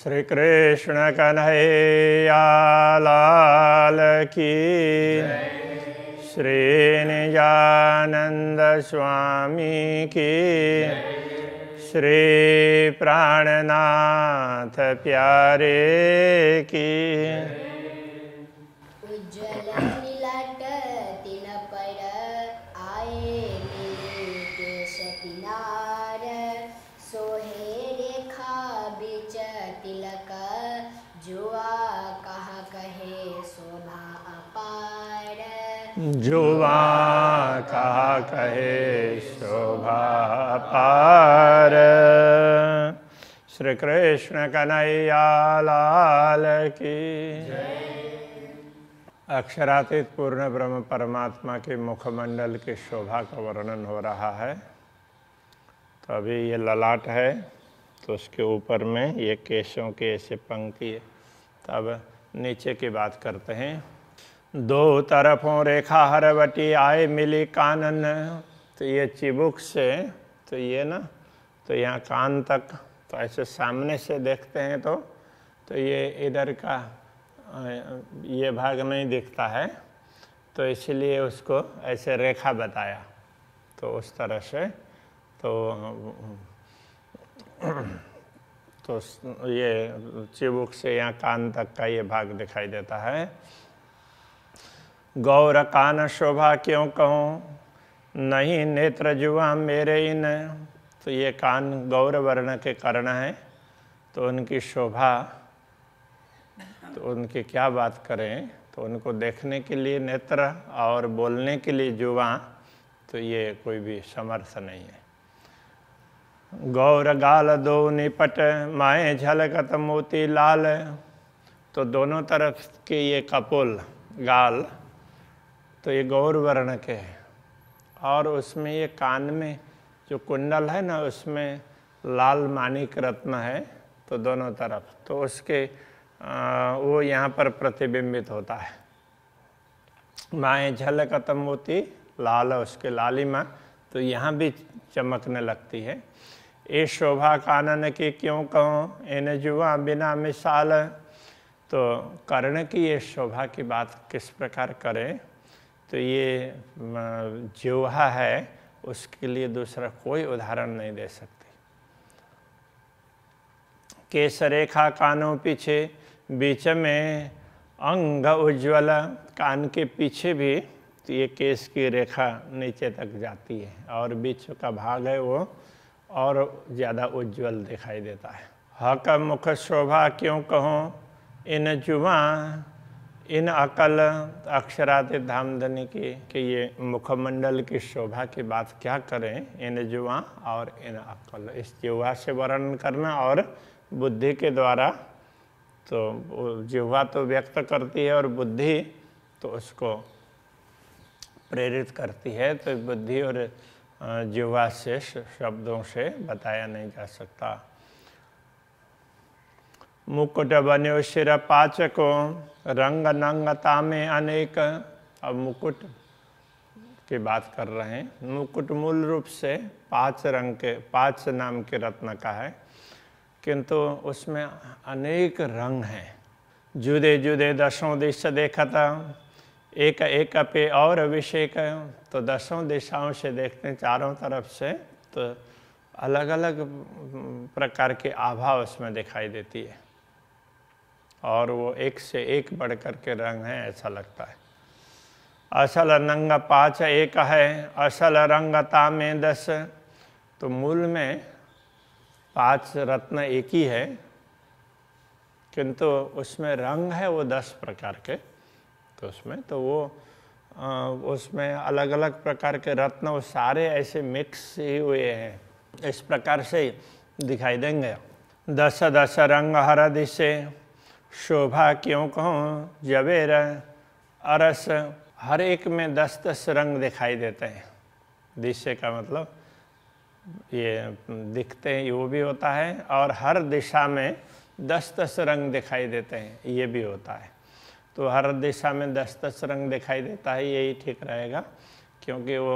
श्री कृष्ण कन्हैया लाल की, श्री निजानंद स्वामी की, श्री प्राणनाथ प्यारे की। उज्ज्वल नीलट तिन पर आए मेरे केश किनार, सोहे रेखा बिच तिलक, जुआ कहा कहे शोभा अपार। जुआ कहा कहे शोभा अपार। श्री कृष्ण कन्हैया लाल की। अक्षरातीत पूर्ण ब्रह्म परमात्मा के मुखमंडल की शोभा का वर्णन हो रहा है। तो अभी ये ललाट है, तो उसके ऊपर में ये केशों की ऐसे पंक्ति है। तो अब नीचे की बात करते हैं। दो तरफों रेखा हरवटी आए मिली कानन। तो ये चिबुक से तो ये ना, तो यहाँ कान तक, तो ऐसे सामने से देखते हैं तो ये इधर का ये भाग नहीं दिखता है, तो इसलिए उसको ऐसे रेखा बताया। तो उस तरह से तो ये चिबुक से यहाँ कान तक का ये भाग दिखाई देता है। गौर कान शोभा क्यों कहूँ, नहीं नेत्र जुआ मेरे इन। तो ये कान गौर वर्ण के कर्ण हैं, तो उनकी शोभा, तो उनकी क्या बात करें, तो उनको देखने के लिए नेत्र और बोलने के लिए जुआ, तो ये कोई भी समर्थ नहीं है। गौर गाल दो निपट माए झलकत मोती लाल। तो दोनों तरफ के ये कपोल गाल, तो ये गौर वर्ण के हैं, और उसमें ये कान में जो कुंडल है ना, उसमें लाल माणिक रत्न है, तो दोनों तरफ, तो उसके वो यहाँ पर प्रतिबिंबित होता है। माए झलकत मोती लाल, उसके लालिमा तो यहाँ भी चमकने लगती है। ए शोभा कानन की क्यों कहूँ, इन जुआ बिना मिसाल। तो कर्ण की ये शोभा की बात किस प्रकार करें, तो ये जिह्वा है, उसके लिए दूसरा कोई उदाहरण नहीं दे सकते। केस रेखा कानों पीछे, बीच में अंग उज्ज्वल। कान के पीछे भी तो ये केस की रेखा नीचे तक जाती है, और बीच का भाग है वो और ज़्यादा उज्ज्वल दिखाई देता है। हक मुख शोभा क्यों कहूँ, इन जुआ इन अकल। अक्षरातीत धामधनी की कि ये मुखमंडल की शोभा की बात क्या करें, इन जुआ और इन अकल। इस जिह्वा से वर्णन करना और बुद्धि के द्वारा, तो जिह्वा तो व्यक्त करती है और बुद्धि तो उसको प्रेरित करती है। तो बुद्धि और जिह्वा से शब्दों से बताया नहीं जा सकता। मुकुट बन्यो शिर पाचको, रंग नंगता में अनेक। अब मुकुट की बात कर रहे हैं। मुकुट मूल रूप से 5 रंग के, 5 नाम के रत्न का है, किंतु उसमें अनेक रंग हैं। जुदे जुदे दसों दिश देखता, एक एक पे और अभिषेक। तो दसों दिशाओं से देखते, चारों तरफ से, तो अलग अलग प्रकार की आभा उसमें दिखाई देती है, और वो एक से एक बढ़ कर के रंग है, ऐसा लगता है। असल रंग 5 एक है, असल रंगता में 10। तो मूल में 5 रत्न एक ही है, किंतु उसमें रंग है वो 10 प्रकार के। तो उसमें तो वो उसमें अलग अलग प्रकार के रत्न वो सारे ऐसे मिक्स ही हुए हैं, इस प्रकार से दिखाई देंगे। 10 10 रंग हर दिशे, शोभा क्यों कहूँ जबेर अरस। हर एक में 10 10 रंग दिखाई देते हैं। दिशे का मतलब ये दिखते हैं, वो भी होता है, और हर दिशा में 10 10 रंग दिखाई देते हैं, ये भी होता है। तो हर दिशा में 10 10 रंग दिखाई देता है, यही ठीक रहेगा, क्योंकि वो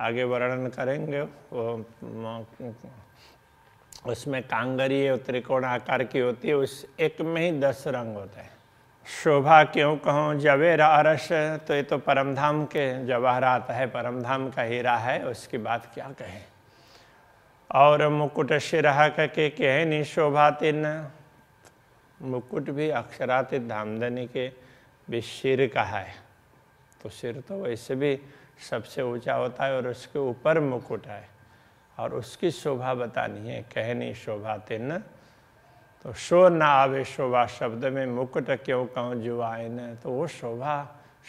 आगे वर्णन करेंगे वो उसमें कांगरी त्रिकोण आकार की होती है, उस एक में ही 10 रंग होते हैं। शोभा क्यों कहूँ जवेर अरस, तो ये तो परमधाम के जवाहरात है, परमधाम का हीरा है, उसकी बात क्या कहें। और मुकुट शिरहा के कहे नहीं शोभा तिन, मुकुट भी अक्षरातीत धामधनी के भी सिर का है, तो सिर तो वैसे भी सबसे ऊंचा होता है और उसके ऊपर मुकुट है और उसकी शोभा बतानी है, कहनी शोभा तिन। तो शो न आवे शोभा शब्द में, मुकुट क्यों कहूँ जुआइन, तो वो शोभा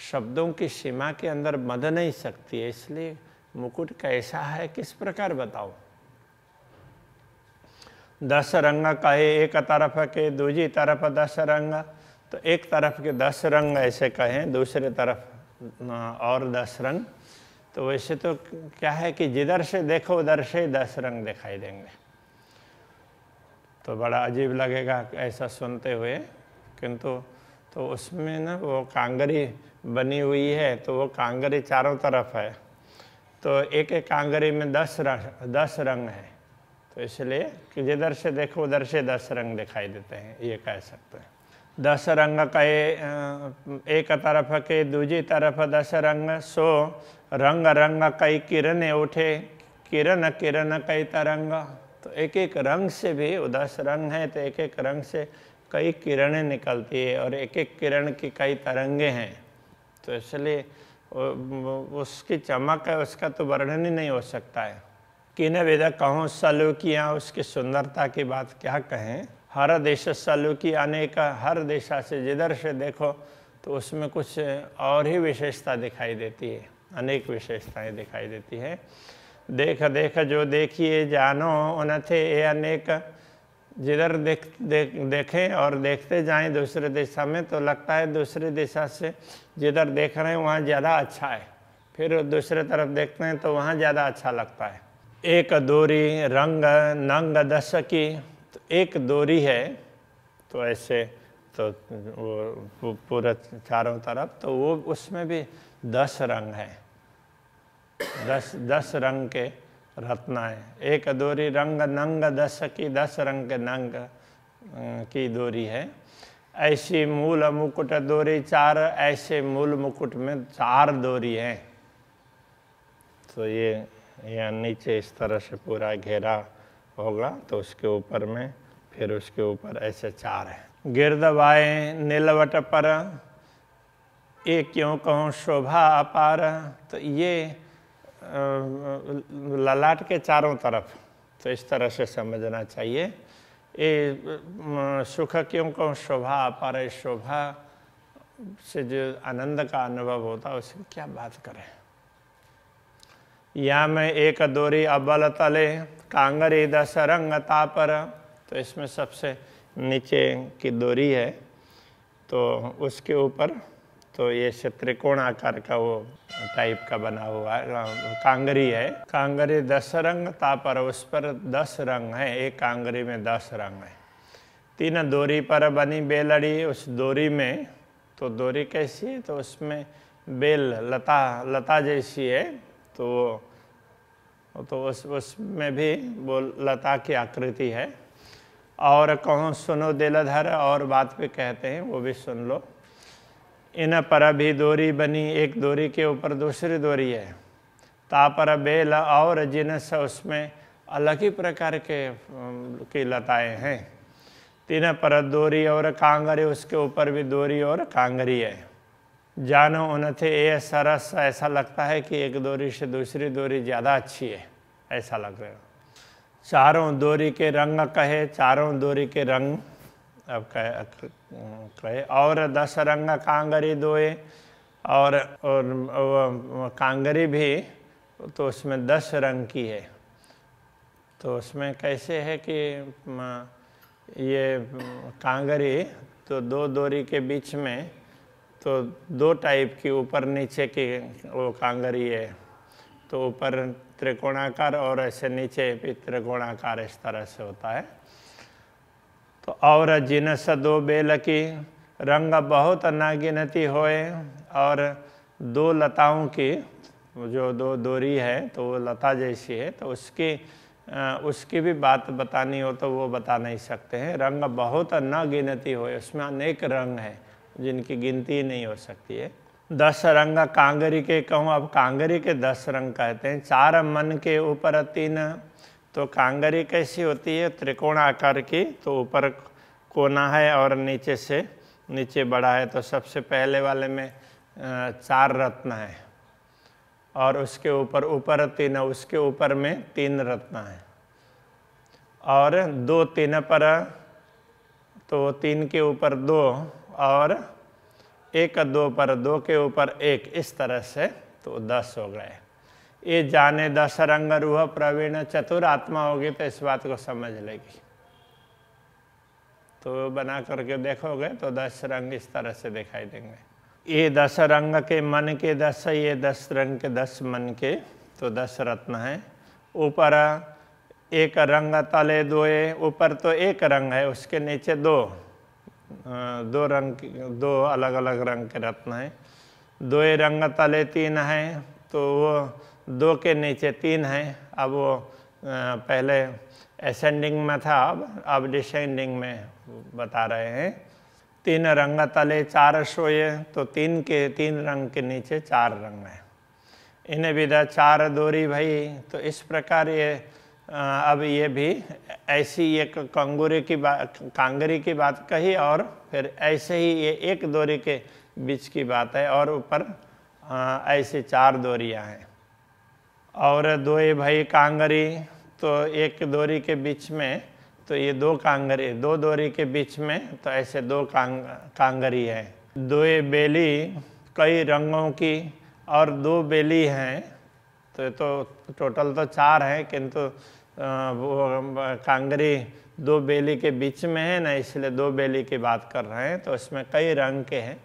शब्दों की सीमा के अंदर मध नहीं सकती है, इसलिए मुकुट कैसा है किस प्रकार बताओ। 10 रंग कहे एक तरफ के दूसरी तरफ 10 रंग, तो एक तरफ के 10 रंग ऐसे कहें, दूसरे तरफ और 10 रंग, तो वैसे तो क्या है कि जिधर से देखो उधर से 10 रंग दिखाई देंगे, तो बड़ा अजीब लगेगा ऐसा सुनते हुए, किंतु तो उसमें ना वो कांगरी बनी हुई है, तो वो कांगरी चारों तरफ है, तो एक एक कांगरी में 10 रंग है, तो इसलिए कि जिधर से देखो उधर से 10 रंग दिखाई देते हैं, ये कह सकते हैं। 10 रंग कई एक तरफ के दूसरी तरफ 10 रंग, सो रंग रंग कई किरण उठे, किरण किरण कई तरंग, तो एक एक रंग से भी 10 रंग है, तो एक एक रंग से कई किरणें निकलती है और एक एक किरण की कई तरंगे हैं, तो इसलिए उसकी चमक है, उसका तो वर्णन ही नहीं हो सकता है। किन विध कहूँ सलूकियाँ, उसकी सुंदरता की बात क्या कहें। हर देश सलूकी अनेक, हर दिशा से जिधर से देखो तो उसमें कुछ और ही विशेषता दिखाई देती है, अनेक विशेषताएं दिखाई देती है। देख देख जो देखिए जानो उन थे ये अनेक, जिधर देखें और देखते जाएं दूसरे दिशा में, तो लगता है दूसरी दिशा से जिधर देख रहे हैं वहाँ ज़्यादा अच्छा है, फिर दूसरे तरफ देखते हैं तो वहाँ ज़्यादा अच्छा लगता है। एक दोरी रंग नंग 10 की, तो एक दोरी है, तो ऐसे तो वो पूरा चारों तरफ, तो वो उसमें भी 10 रंग है, 10 रंग के रत्न है। एक दोरी रंग नंग 10 की, 10 रंग के नंग की दोरी है। ऐसी मूल मुकुट दोरी 4, ऐसे मूल मुकुट में 4 दोरी हैं, तो ये यहाँ नीचे इस तरह से पूरा घेरा होगा, तो उसके ऊपर में फिर उसके ऊपर ऐसे 4 हैं। गिरदवाए नीलवट पर, ये क्यों कहूँ शोभा अपार, तो ये ललाट के चारों तरफ, तो इस तरह से समझना चाहिए। ये सुख क्यों कहूँ शोभा अपार, शोभा से जो आनंद का अनुभव होता है उसकी क्या बात करें। या में एक दोरी अबल तले, कांगरी 10 रंग तापर, तो इसमें सबसे नीचे की दोरी है, तो उसके ऊपर तो ये से त्रिकोण आकार का वो टाइप का बना हुआ है, कांगरी है। कांगरी 10 रंग तापर, उस पर 10 रंग है, एक कांगरी में 10 रंग है। 3 दोरी पर बनी बेलड़ी, उस दोरी में, तो दोरी कैसी है, तो उसमें बेल लता जैसी है, तो उसमें भी वो लता की आकृति है। और कहूँ सुनो दिलधर, और बात पे कहते हैं वो भी सुन लो। इन पर भी दोरी बनी, एक दोरी के ऊपर दूसरी दोरी है। तापर बेल और जिनस, उसमें अलग ही प्रकार की लताएं हैं। 3 पर दोरी और कांगरी, उसके ऊपर भी दोरी और कांगरी है। जानो उन थे ये सरस, ऐसा लगता है कि एक दोरी से दूसरी दोरी ज़्यादा अच्छी है, ऐसा लग रहा है। 4 दोरी के रंग कहे, 4 दोरी के रंग अब कहे। और 10 रंग कांगरी दोए, और कांगरी भी तो उसमें 10 रंग की है, तो उसमें कैसे है कि ये कांगरी तो 2 दोरी के बीच में तो 2 टाइप की ऊपर नीचे की वो कांगरी है, तो ऊपर त्रिकोणाकार और ऐसे नीचे भी त्रिकोणाकार इस तरह से होता है। तो और जिनस 2 बेल की, रंग बहुत न गिनती होए, और 2 लताओं की जो 2 दोरी है तो वो लता जैसी है, तो उसकी उसकी भी बात बतानी हो तो वो बता नहीं सकते हैं। रंग बहुत न गिनती हो, उसमें अनेक रंग हैं जिनकी गिनती नहीं हो सकती है। 10 रंग कांगरी के कहूँ, अब कांगरी के 10 रंग कहते हैं। 4 मन के ऊपर 3, तो कांगरी कैसी होती है? त्रिकोण आकार की, तो ऊपर कोना है और नीचे से नीचे बड़ा है। तो सबसे पहले वाले में 4 रत्न है और उसके ऊपर 3, उसके ऊपर में 3 रत्न है। और 2 3 पर, तो 3 के ऊपर 2 और 1 2 पर 2 के ऊपर 1, इस तरह से तो 10 हो गए। ये जाने 10 रंग रूह प्रवीण चतुर आत्मा होगी तो इस बात को समझ लेगी। तो बना करके देखोगे तो 10 रंग इस तरह से दिखाई देंगे। ये 10 रंग के मन के 10, ये 10 रंग के 10 मन के, तो 10 रत्न हैं। ऊपर 1 रंग तले 2, ऊपर तो 1 रंग है, उसके नीचे 2 रंग, 2 अलग अलग रंग के रत्न हैं। 2 रंग तले 3 हैं, तो वो 2 के नीचे 3 हैं। अब वो पहले असेंडिंग में था, अब डिसेंडिंग में बता रहे हैं। 3 रंग तले 4 सोए, तो 3 रंग के नीचे 4 रंग हैं। इन्हें विदा 4 दोरी भई, तो इस प्रकार ये अब ये भी ऐसी एक कांगरी की बात कही और फिर ऐसे ही ये 1 दोरी के बीच की बात है और ऊपर ऐसे 4 दोरियां हैं। और 2 भई कांगरी, तो 1 दोरी के बीच में, तो ये 2 कांगरी, 2 दोरी के बीच में, तो ऐसे 2 कांगरी है। 2 बेली कई रंगों की और 2 बेली हैं, तो टोटल तो 4 हैं, किंतु वो कांगरी 2 बेली के बीच में है ना, इसलिए 2 बेली की बात कर रहे हैं। तो इसमें कई रंग के हैं,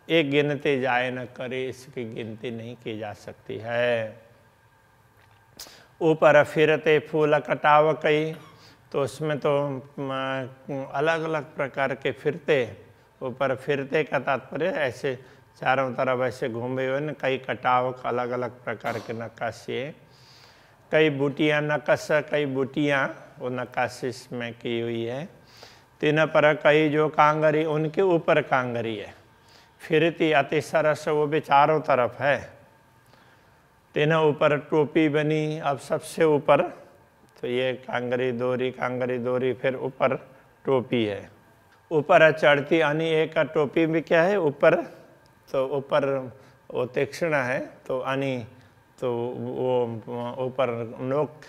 एक गिनती जाए न करे, इसकी गिनती नहीं की जा सकती है। ऊपर फिरते फूल कटाव कई, तो उसमें तो अलग अलग प्रकार के फिरते, ऊपर फिरते का तात्पर्य ऐसे चारों तरफ ऐसे घूमे हुए न, कई कटाव अलग अलग प्रकार के नक्काशी है। कई बूटियाँ नक्काश, कई बूटियाँ वो नक्काशी में की हुई है। 3 पर कई जो कांगरी, उनके ऊपर कांगरी है। फिरती अति सरस, वो भी चारों तरफ है। 3 ऊपर टोपी बनी, अब सबसे ऊपर तो ये कांगरी दोरी, फिर ऊपर टोपी है। ऊपर चढ़ती यानी एक टोपी भी क्या है ऊपर, तो ऊपर वो तीक्ष्ण है, तो अनि तो वो ऊपर नोक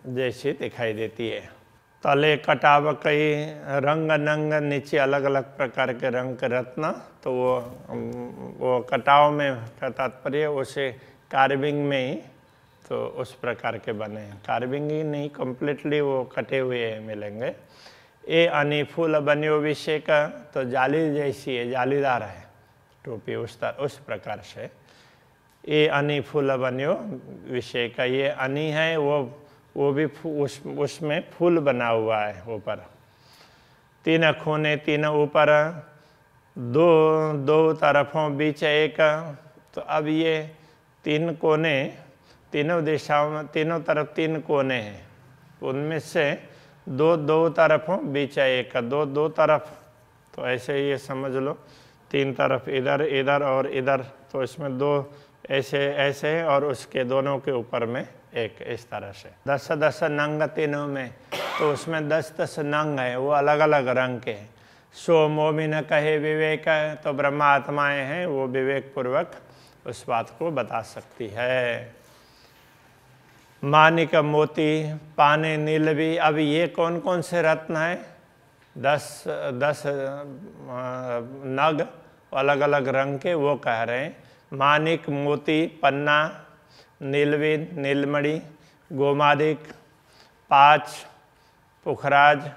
जैसी दिखाई देती है। तले कटाव कई रंग नंग, नीचे अलग अलग प्रकार के रंग के रत्न, तो वो कटाव में का तात्पर्य उसे कार्विंग में ही, तो उस प्रकार के बने। कार्विंग ही नहीं, कम्प्लीटली वो कटे हुए मिलेंगे। ए अनि फूल बन्यो विषय का, तो जाली जैसी है, जालीदार है टोपी, उस प्रकार से। ए अनि फूल बन्यो विषय का, ये अनि है वो भी उसमें फूल बना हुआ है ऊपर। 3 खूने 3 ऊपर, 2 तरफों बीच 1, तो अब ये 3 कोने, तीनों दिशाओं में, तीनों तरफ 3 कोने हैं, उनमें से 2 तरफों बीच 1, 2 तरफ, तो ऐसे ही ये समझ लो 3 तरफ, इधर और इधर, तो इसमें 2 ऐसे हैं और उसके दोनों के ऊपर में 1, इस तरह से। 10 नंग तीनों में, तो उसमें 10 नंग है, वो अलग अलग रंग के हैं। सो मोमी न कहे विवेक, तो ब्रह्मा आत्माएं हैं, वो विवेक पूर्वक उस बात को बता सकती है। मानिक मोती पाने नीलवी, अब ये कौन कौन से रत्न हैं? 10 नग अलग अलग रंग के, वो कह रहे हैं। मानिक मोती पन्ना, नीलवी नीलमणि, गोमादिक 5 पुखराज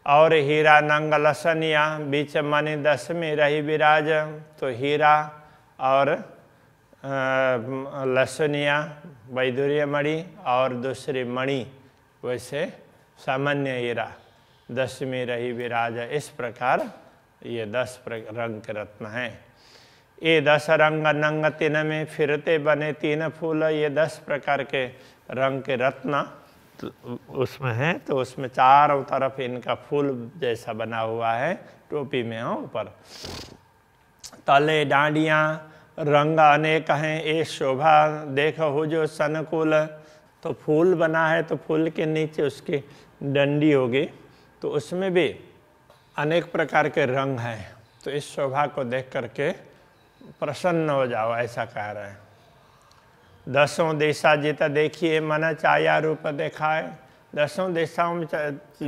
और हीरा नंग लसनिया, बीच मणि 10 में रही विराज, तो हीरा और लसनिया वैदुर्य मणि और दूसरी मणि, वैसे सामान्य हीरा 10 में रही विराज। इस प्रकार ये 10 रंग के रत्न हैं। ये 10 रंग नंग 3 में फिरते बने 3 फूल, ये 10 प्रकार के रंग के रत्न तो उसमें है, तो उसमें चारों तरफ इनका फूल जैसा बना हुआ है, टोपी में हो ऊपर। तले डांडियाँ रंग अनेक हैं, ये शोभा देखो हो जो सनकुल। तो फूल बना है तो फूल के नीचे उसकी डंडी होगी, तो उसमें भी अनेक प्रकार के रंग हैं। तो इस शोभा को देख करके प्रसन्न हो जाओ, ऐसा कह रहे हैं। दसों दिशा जित देखिए मन छाया रूप दिखाए। दसों दिशाओं में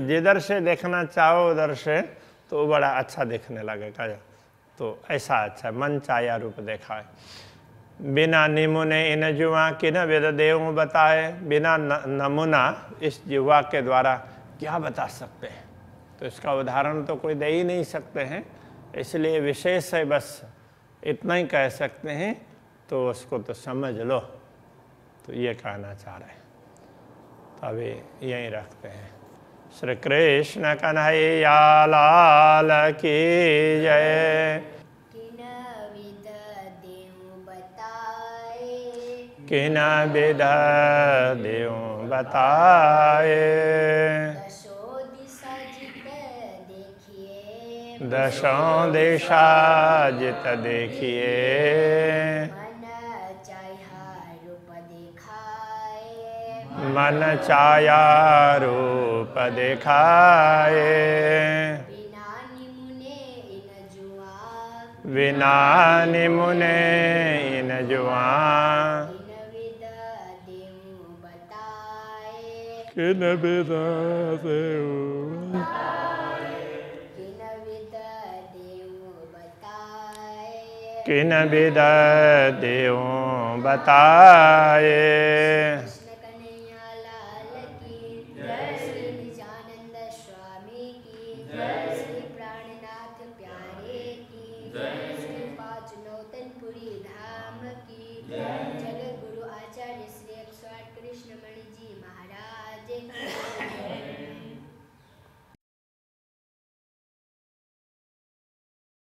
जिधर से देखना चाहो उधर से तो बड़ा अच्छा दिखने लगेगा। तो ऐसा अच्छा मन छाया रूप दिखाए। बिना निमुने इन जुआ किन वेद देव बताए। बिना नमूना इस जुआ के द्वारा क्या बता सकते हैं, तो इसका उदाहरण तो कोई दे ही नहीं सकते हैं, इसलिए विशेष है, बस इतना ही कह सकते हैं, तो उसको तो समझ लो। तो ये कहना चाह रहे हैं, तो अभी यहीं रखते हैं। श्री कृष्ण कन्हैया लाल की जय। किन विध देव बताए। दसों दिशा जित देखिए। मन छाया रूप दिखाए। बिना निमुने इन जुआ। किन विध देव। किन विध देव बताए।